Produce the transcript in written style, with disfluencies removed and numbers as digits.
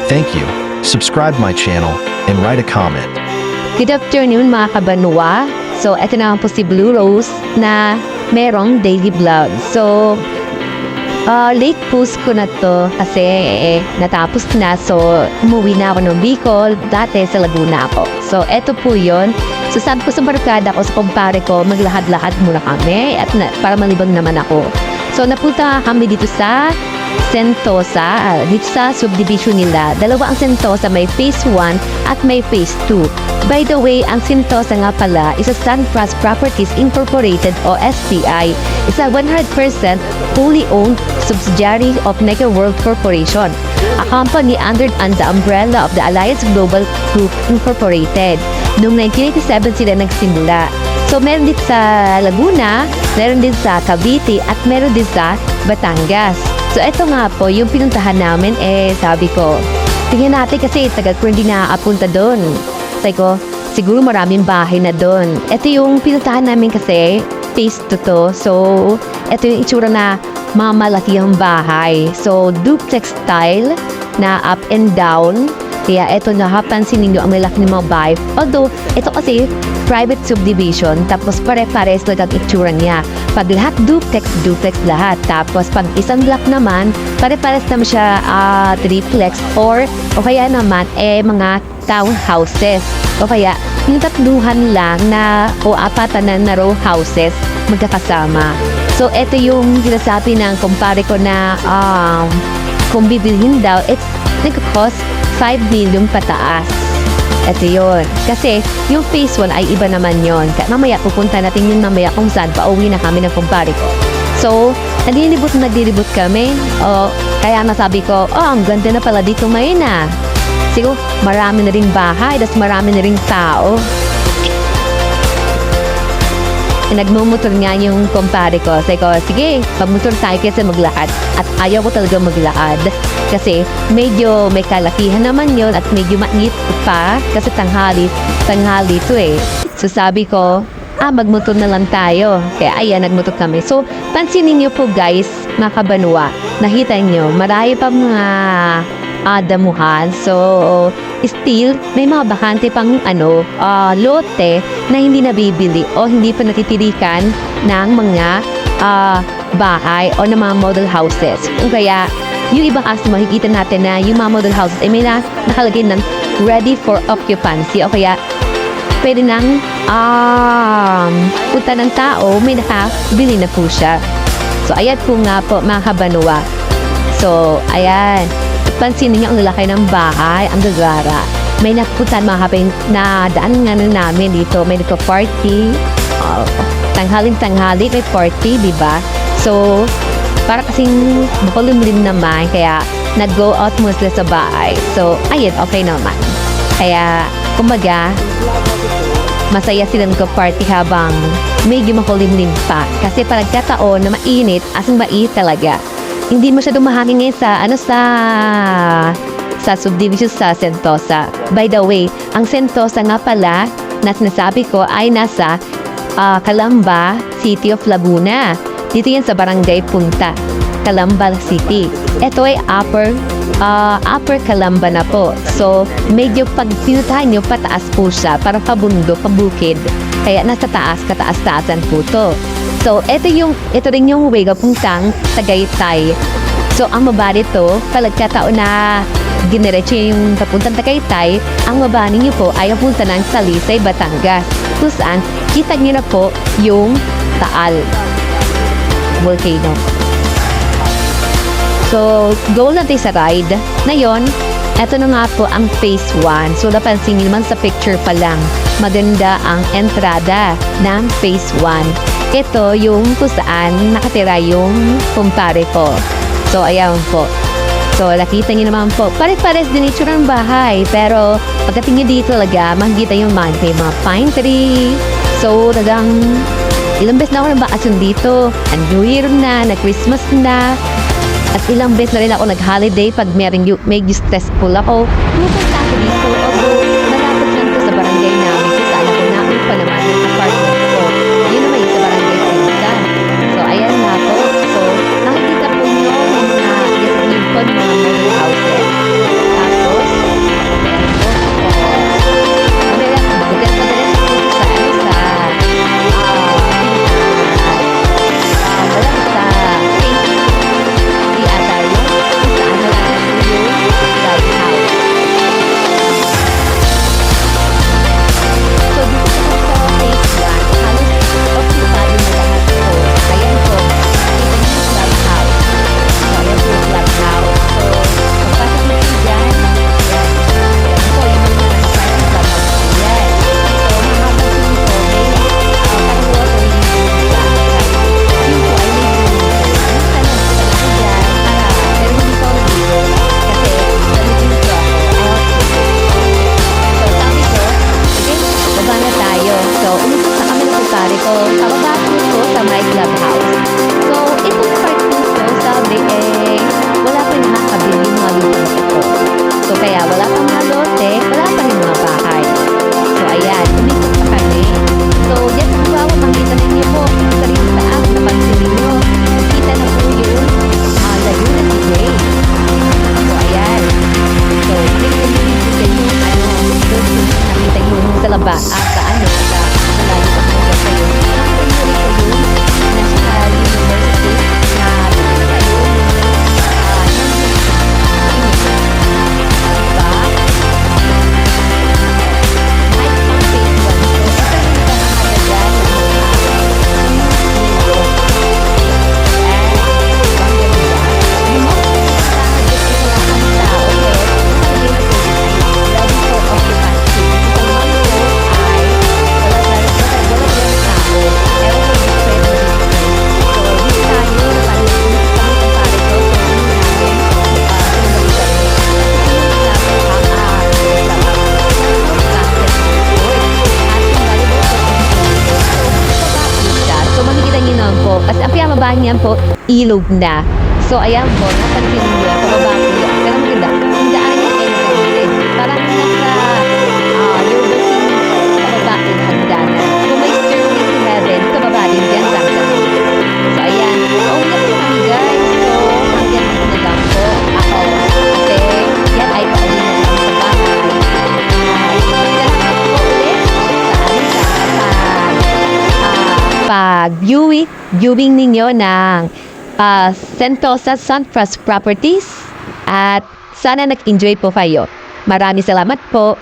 Thank you. Subscribe my channel and write a comment. Good afternoon mga kabanwa. So, eto naman po si Blue Rose na merong daily vlog. So, late post ko na to kasi natapos na. So, umuwi na ako ng Bicol. Dati sa Laguna ako. So, eto po yon. So, sabi ko sa barkada ko, sa kumpare ko, maglahad-lahad muna kami at para malibang naman ako. So, napunta kami dito sa Sentosa, dito sa subdivision nila. Dalawa ang Sentosa, may Phase 1 at may Phase 2. By the way, ang Sentosa nga pala is a Suntrust Properties Incorporated o STI. It's a 100% wholly owned subsidiary of Mega World Corporation, a company under the umbrella of the Alliance Global Group Incorporated. Noong 1987 sila nagsimula. So, meron din sa Laguna, meron din sa Cavite, at meron din sa Batangas. So, eto nga po, yung pinuntahan namin, sabi ko, tingnan natin kasi tagal ko hindi nakakapunta doon. Sabi ko, siguro maraming bahay na doon. Ito yung pinuntahan namin kasi, phase 2 to. So, ito yung itsura na mamalaki ang bahay. So, duplex style na up and down. Kaya ito nakapansin ninyo ang malaki ng mga bahay. Although, ito kasi private subdivision, tapos pare-pares lang ang itsura niya. Pag lahat duplex lahat. Tapos pag isang block naman, pare-pares naman siya triplex or o kaya naman mga townhouses. O kaya yung tatluhan lang na o apatan na row houses magkakasama. So ito yung sinasabi ng kumpare ko na kung bibilhin daw, it's nag-cost 5 million pataas. Ito yun. Kasi yung phase 1 ay iba naman yun. Mamaya pupunta natin yung mamaya kung saan pauwi na kami ng kumpare ko. So, nagdilibot kami. Kaya nasabi ko, ang ganda na pala dito ngayon ah. Siguro marami na ring bahay, tas marami na ring tao. Nagmumotor nga yung kumpare ko. Sabi ko, sige, magmotor tayo kasi maglakad. At ayaw ko talaga maglakad. Kasi medyo may kalakihan naman yon at medyo mainit pa. Kasi tanghali to eh. So sabi ko, magmotor na lang tayo. Kaya ayan, nagmotor kami. So, pansinin niyo po guys, mga kabanwa, nakita niyo, marami pa mga damuhan. So, still, may mga bakante pang lote na hindi nabibili o hindi pa natitirikan ng mga bahay o ng mga model houses. Kung kaya, yung ibang kasi makikita natin na yung mga model houses ay may nakalagay ng ready for occupancy o kaya pwede nang punta ng tao, may nakabili na po siya. So, ayan po nga po mga kabanwa. So, ayan. Pansinin niyo ang lalaki ng bahay, ang gagara. May napuntahan mga kapatid na daan nga namin dito. May nagka-party. Tanghaling-tanghali may party, diba? So, para kasing makulimlim naman. Kaya, nag-go out mo sila sa bahay. So, ayun, okay naman. Kaya, kumbaga, masaya sila nagka-party habang medyo makulimlim pa. Kasi parang kataon na mainit, asang mainit talaga. Hindi masyadong mahangin ngayon sa subdivision sa Sentosa. By the way, ang Sentosa nga pala na sinasabi ko ay nasa Calamba, City of Laguna. Dito yan sa Barangay Punta, Calamba City. Ito ay upper Calamba na po. So, medyo pag pinutahan nyo, pataas po siya. Parang pabundok, pabukid. Kaya nasa taas, kataas-taasan po to. So, ito rin yung way papuntang Tagaytay. So, ang baba nito, palagkataon na ginerecho yung papuntang Tagaytay, ang baba ninyo po ay punta ng Salisay, Batangas. Kung saan, kita nyo na po yung Taal volcano. So, go natin sa ride. Ngayon, ito na nga po ang phase 1. So, napansin nyo naman sa picture pa lang, maganda ang entrada ng phase 1. Ito yung kung saan nakatira yung kumpare ko. So, ayan po. So, nakita niyo naman po. Pare-pares din ito ng bahay. Pero, pagdating niyo dito talaga, makikita yung mga pine tree. So, talagang ilang beses na ako ng bakasyon dito. Ang New Year na, Christmas na. At ilang beses na rin ako nag-holiday pag medyo stressful ako. Pupunta ako dito. Although, malapit lang ko sa barangay namin. Kung saan ako namin pa naman yung apartment ko. Yun naman yung sa barangay Punta. So, ayan nga po. So, nakikita po nyo yung mga model houses. Tapos, kanyang po ilog na. So, ayan po, napansin niyo, pababa po yun. Pero maganda, yung daan niya ay nagagilid. Parang nasa, you're looking pababa yung hagdanan. Kung may stairway to heaven, pababa din dyan sa hagdanan. So, ayan. Pauwi na po kami, guys. So, hanggang dito na lang po ako. Kasi, yan ay pauwi na lang sa bahay. Salamat po ulit sa pag-viewing ninyo ng Sentosa Suntrust Properties at sana nag-enjoy po kayo. Maraming salamat po.